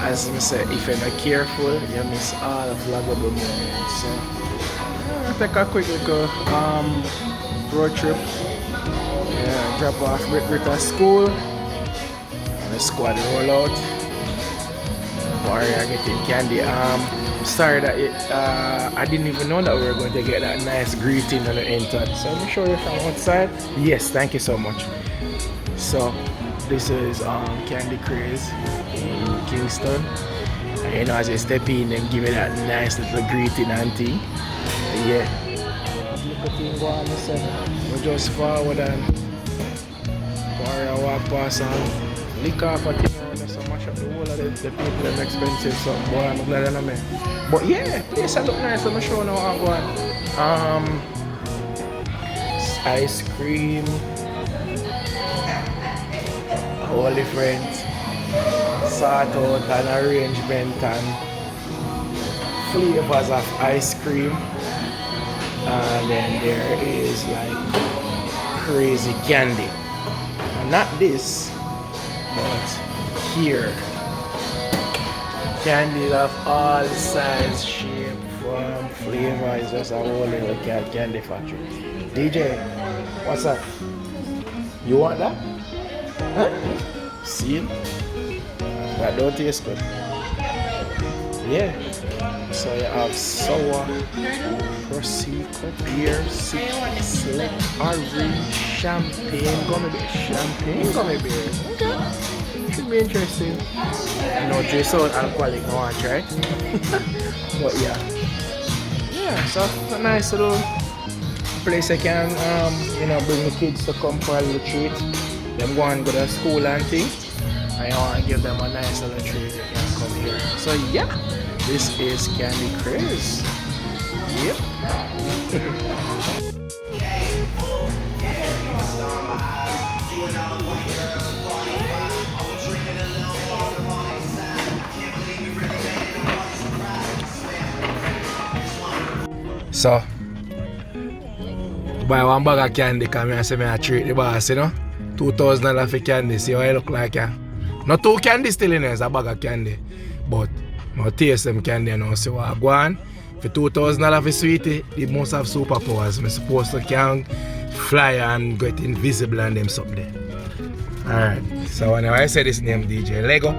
As I say, if you're not careful, you miss all the vloggable moments. So, take a quick little road trip. Yeah, drop off Brit at school. And the squad roll out. Warrior getting candy. Sorry that I didn't even know that we were going to get that nice greeting on the entrance. So let me show you from outside. Yes, thank you so much. So this is Candy Craze in Kingston. And you know, as you step in and give me that nice little greeting and thing. Yeah. Look at him go on the side. We just forward and Warrior walk past and lick off a thing around us and mash up the whole of the people that's expensive. So boy, I'm glad I know. But yeah, place look nice. Let me show you now I'm going. Ice cream. Holy friends, sort out and arrangement and flavors of ice cream, and then there is like crazy candy. Not this, but here. Candy of all size, shape, form, flavor. It's just a whole little candy factory. DJ, what's up? You want that? Huh? See? That don't taste good. Yeah. So you have sour, prosecco, beer, select, orange, champagne, gummy beer. Champagne gummy beer. Okay. Should be interesting. You know, dress out alcoholic watch, right? But yeah. Yeah, so it's a nice little place I can bring the kids to come for a little treat. Them go and go to school and things. I want to give them a nice little treat. They can come here. So yeah, this is Candy Craze. Yep. So, buy one bag of candy come here and say me I treat the boss, you know. $2,000 for candy, see how I look like, yeah. Not two candy still in there, it's a bag of candy. But I'll taste them candy and I'll see what I go on. For $2,000 for sweetie, it must have superpowers. I'm supposed to can fly and get invisible and them something there. Alright, so when I say this name DJ, Lego.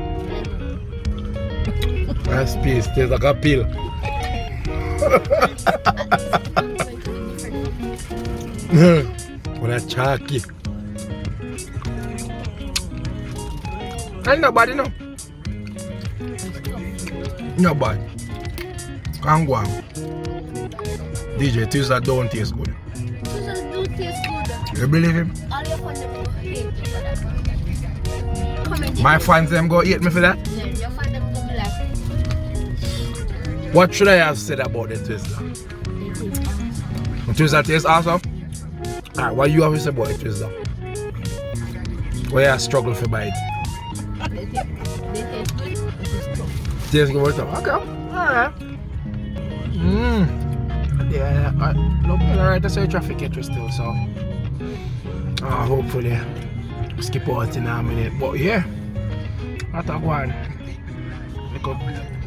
That's piece, tastes like a pill. What a chalky. And nobody know. Nobody. Can't go on. DJ, things that don't taste good. Things that don't taste good. You believe him? All your fans them go hate me for that. My fans them go hate me for that? Yeah, your fans them go be like. What should I have said about the Twizzler? The Twizzler tastes awesome? Alright, what you have to say about the Twizzler? Where I struggle for buy it? They taste good. Tastes good. Okay. Alright. Yeah, look, alright, that's how traffic catcher still, so hopefully skip out in a minute. But yeah, I thought one make a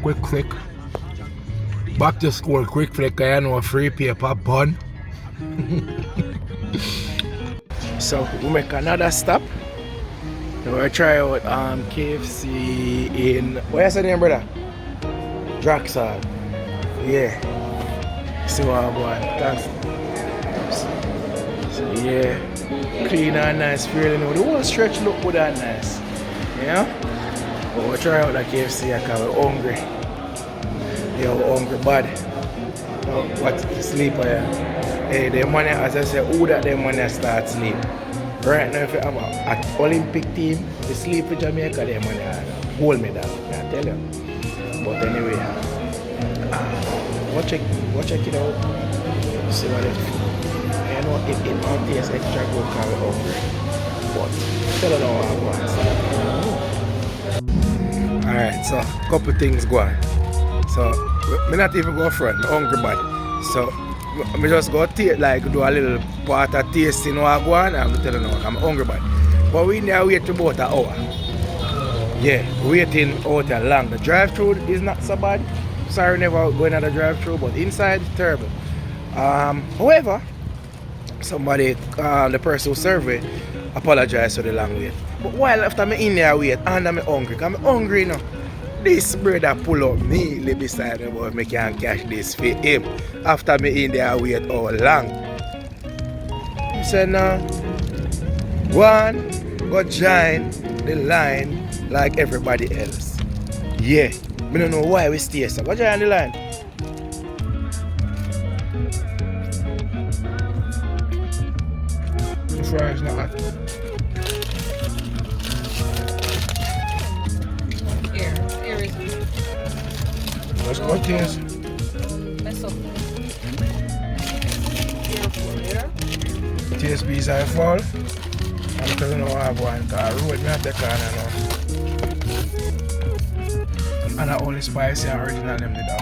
quick flick. Back to school, quick flick, I know a free paper bun. So we make another stop. We'll try out KFC in, where's the name, brother? Drax. Yeah. See what I'm going. Thanks. So yeah, clean and nice, really. The whole stretch look good and nice. Yeah? But we'll try out the KFC because we're hungry. Yeah, we're hungry bad. What sleep here? Hey, the money, as I say, who that them money start sleep? Right now, if you have an Olympic team, they sleep in Jamaica, they money gold medal, I tell you. But anyway, we'll check it out. See what it is. You know, it might taste extra good because we're hungry. but tell her now I want. Alright, so couple things go on. So me not even go front, me hungry bad. So me just go do a little part of tasting what I go on and I'm telling you now I'm hungry bad. But we now wait about an hour. Yeah, waiting out a long. The drive-through is not so bad. Sorry never going at the drive-through, but inside terrible. However, somebody, the person who served me, apologized for the long wait. But while after me in there wait, and I'm hungry, because I'm hungry now. This brother pull up me beside me, but me can't catch this for him. After me in there wait all long. He said, no, go on, go join the line like everybody else. Yeah, I don't know why we stay so. Go join the line. The fries not hot. Here is it. Let's go taste. Mess up. Taste piece I fall. I'm telling you what I have one car. Road me at the corner now. And I only spicy and original them did have.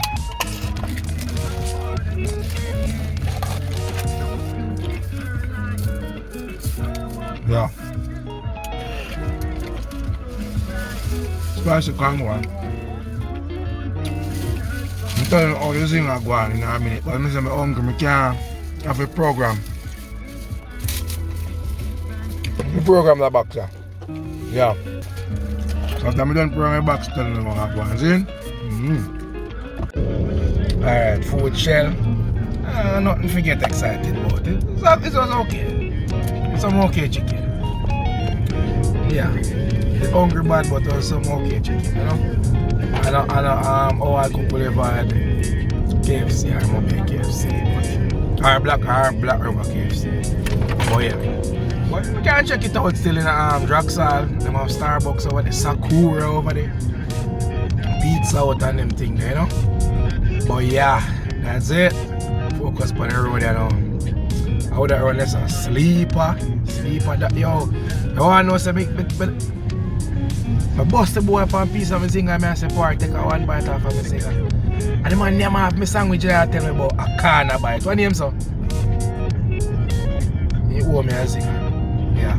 Yeah. Spicy can go on. I'm telling you how the thing are going in a minute. But I'm hungry, I can't have a program. The program the box, yeah. So after I done program my box, tell them what I'm going to Alright, food shell. Nothing to get excited about it. It was okay. It's some okay chicken. Yeah. It's hungry bad, but it was some okay chicken, you know? And how I cook will ever had KFC or Mobile KFC, but or Black River KFC. But yeah. But we can check it out still in Drax. Them have Starbucks over there, Sakura over there, Pizza out and them things, you know? But yeah, that's it. Focus on the road, you know. I would have run less a sleeper that, yo. I want to know, say, I bust the boy up on a piece of my thing and I say, "Park, take a one bite off of my thing." And the man name have my sandwich there tell me about a corner bite. What name, so? You owe me a thing. Yeah.